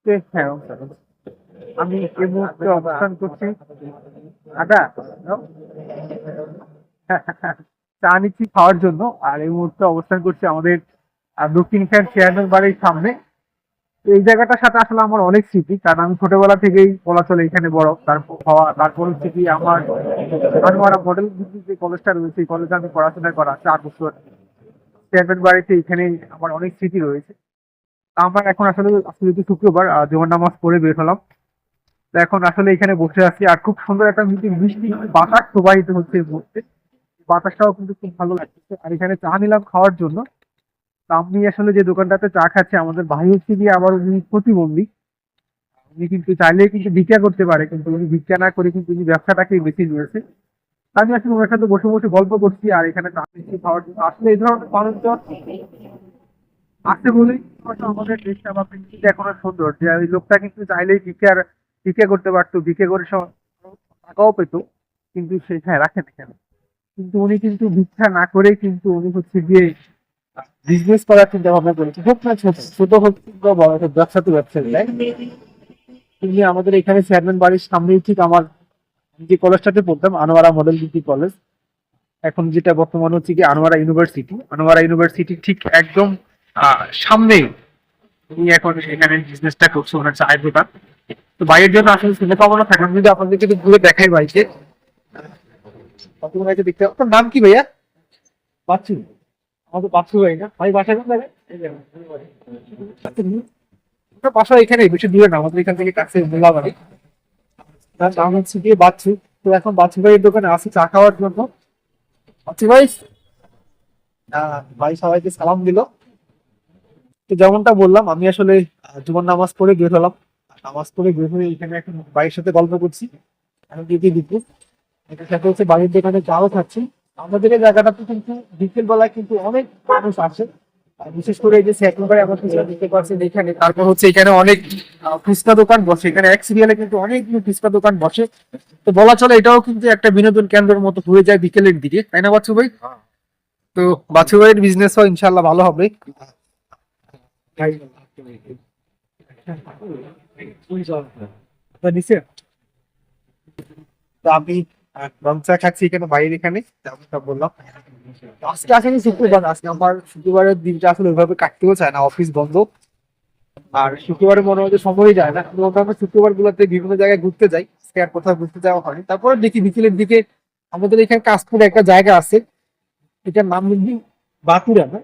হ্যাঁ, আমি এই মুহূর্তে অবস্থান করছি আটা চা নিচ্ছি খাওয়ার জন্য। আর এই মুহূর্তে অবস্থান করছি আমাদের দক্ষিণ খান চেয়ারম্যান বাড়ির সামনে। তো এই জায়গাটার সাথে আসলে আমার অনেক স্মৃতি, কারণ আমি ছোটবেলা থেকেই বলা চলে এখানে বড় তারপর হওয়া। তারপর হচ্ছে কি আমার আনোয়ারা মডেল ভিত্তিক যে কলেজটা রয়েছে, এই কলেজে আমি পড়াশোনা করা 4 বছর। চেয়ারম্যান বাড়িতে এখানে আমার অনেক স্মৃতি রয়েছে। তা আমার এখন আসলে আজকে যেহেতু শুক্রবার, জুমার নামাজ পড়ে বের হলাম। তো এখন আসলে এখানে বসে আছি, আর খুব সুন্দর একটা মিষ্টি বাতাস প্রবাহিত হচ্ছে এই মুহূর্তে। বাতাসটাও কিন্তু খুব ভালো লাগছে। আর এখানে চা নিলাম খাওয়ার জন্য। তা আমি আসলে যে দোকানটাতে চা খাচ্ছি, আমাদের ভাই হচ্ছে গিয়ে আবার উনি প্রতিবন্ধী। উনি কিন্তু চাইলেই কিন্তু ভিক্ষা করতে পারে, কিন্তু উনি ভিক্ষা না করে কিন্তু উনি ব্যবসাটাকেই বেছে নিয়েছে। তা আমি আসলে ওনার সাথে বসে বসে গল্প করছি, আর এখানে চা নিচ্ছি খাওয়ার জন্য। আসলে এই ধরনের মানুষজন আছে বলেই হয়তো আমাদের দেশটা বা পৃথিবীটা এখনো সুন্দর, যে ওই লোকটা কিন্তু চাইলেই ভিক্ষা করতে পারতো, ভিক্ষা করে সব টাকাও পেতো, কিন্তু সে হ্যাঁ রাখেন কেন। কিন্তু উনি কিন্তু ভিক্ষা না করেই কিন্তু উনি হচ্ছে গিয়ে বিজনেস করার চিন্তা ভাবনা করেছে, হোক না ছোট ছোট হোক বা বড় হোক, ব্যবসা তো ব্যবসায়ী তাই। তিনি আমাদের এখানে চেয়ারম্যান বাড়ির সামনেই ঠিক আমার যে কলেজটাতে পড়তাম, আনোয়ারা মডেল ডিগ্রি কলেজ, এখন যেটা বর্তমানে হচ্ছে কি আনোয়ারা ইউনিভার্সিটি, আনোয়ারা ইউনিভার্সিটি ঠিক একদম সামনেই উনি এখন এখানে বিজনেসটা করছে, ওনার চায়ের দোকান। তো বাইরের জন্য আসলে শুভকামনা থাকলাম, যদি আপনাদেরকে একটু ঘুরে দেখাই বাইকে। বাইকে দেখতে আপনার নাম কি ভাইয়া? বাচ্চু। আমাদের বাচ্চু ভাই না ভাই, বাসা কোন জায়গায়? আপনার বাসা এখানে বেশি দূরে না, আমাদের এখান থেকে কাছে মোলাবাড়ি। তার নাম হচ্ছে গিয়ে বাচ্চু। তো এখন বাচ্চু ভাইয়ের দোকানে আসি চা খাওয়ার জন্য। বাচ্চু ভাই, ভাই সবাইকে সালাম দিল। তো যেমনটা বললাম, আমি আসলে জুমার নামাজ পড়ে বের হলাম। নামাজ পড়ে বের হয়ে এখানে এখন ভাইয়ের সাথে গল্প করছি। এখন ডিউটি দিচ্ছি, এটার সাথে হচ্ছে বাড়ির দোকানে চাও খাচ্ছি। আমাদের এই জায়গাটাতে কিন্তু বিকেল বেলায় কিন্তু অনেক মানুষ আসে। আর বিশেষ করে এই যে সেকেন্ডবারে আমার পিছনে দেখতে পাচ্ছেন এখানে, তারপর হচ্ছে এখানে অনেক ফুচকা দোকান বসে, এখানে এক সিরিয়ালে কিন্তু অনেকগুলো ফুচকা দোকান বসে। তো বলা চলে এটাও কিন্তু একটা বিনোদন কেন্দ্রের মতো হয়ে যায় বিকেলের দিকে, তাই না বাচ্চু ভাই? তো বাচ্চু ভাইয়ের বিজনেসও ইনশাল্লাহ ভালো হবে। নিচে তো আমি রং চা খাচ্ছি এখানে বাইরে, এখানে যেমনটা বললাম। আজকে আসেনি শুক্রবার, আজকে আমার শুক্রবারের দিনটা আসলে ওইভাবে কাটতেও চায় না, অফিস বন্ধ। আর শুক্রবারে মনে হয় যে সময়ই যায় না, কিন্তু আমরা শুক্রবার গুলোতে বিভিন্ন জায়গায় ঘুরতে যাই, আজকে আর কোথাও ঘুরতে যাওয়া হয়নি। তারপরে দেখি বিকেলের দিকে আমাদের এখানে কাশপুরে একটা জায়গা আছে, এটার নাম বুঝলি বাতুরা না,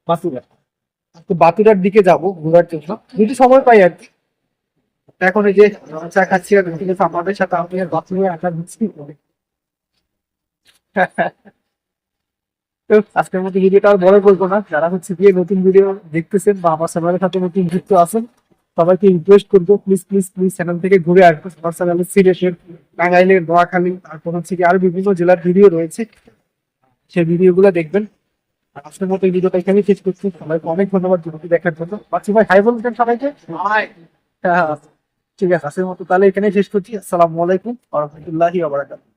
বাতুরা। তো বাতুরার দিকে যাব ঘোরার জন্য, যদি সময় পাই আর কি। এখন এই যে চা খাচ্ছি আর ঠিক আছে, আমাদের সাথে আমি আর বাথরুমে আঁকা দিচ্ছি। তো আজকের মতো ভিডিওটা আর বড় করবো না, যারা হচ্ছে গিয়ে নতুন ভিডিও দেখতেছেন বা আমার চ্যানেলের সাথে নতুন যুক্ত আছেন, সবাইকে রিকোয়েস্ট করবো প্লিজ প্লিজ প্লিজ চ্যানেল থেকে ঘুরে আসবো। আমার চ্যানেলে সিলেটের, টাঙ্গাইলের, নোয়াখালী, তারপর হচ্ছে কি আরো বিভিন্ন জেলার ভিডিও রয়েছে, সেই ভিডিও গুলো দেখবেন। আর আজকের মতো এই ভিডিওটা এখানেই শেষ করছি, সবাইকে অনেক ধন্যবাদ ভিডিওটি দেখার জন্য। বাচ্চু ভাই হাই বলতেন সবাইকে। হ্যাঁ, ঠিক আছে, আজকের মতো তাহলে এখানেই শেষ করছি। আসসালামু আলাইকুম ওয়া রাহমাতুল্লাহি ওয়া বারাকাতুহু।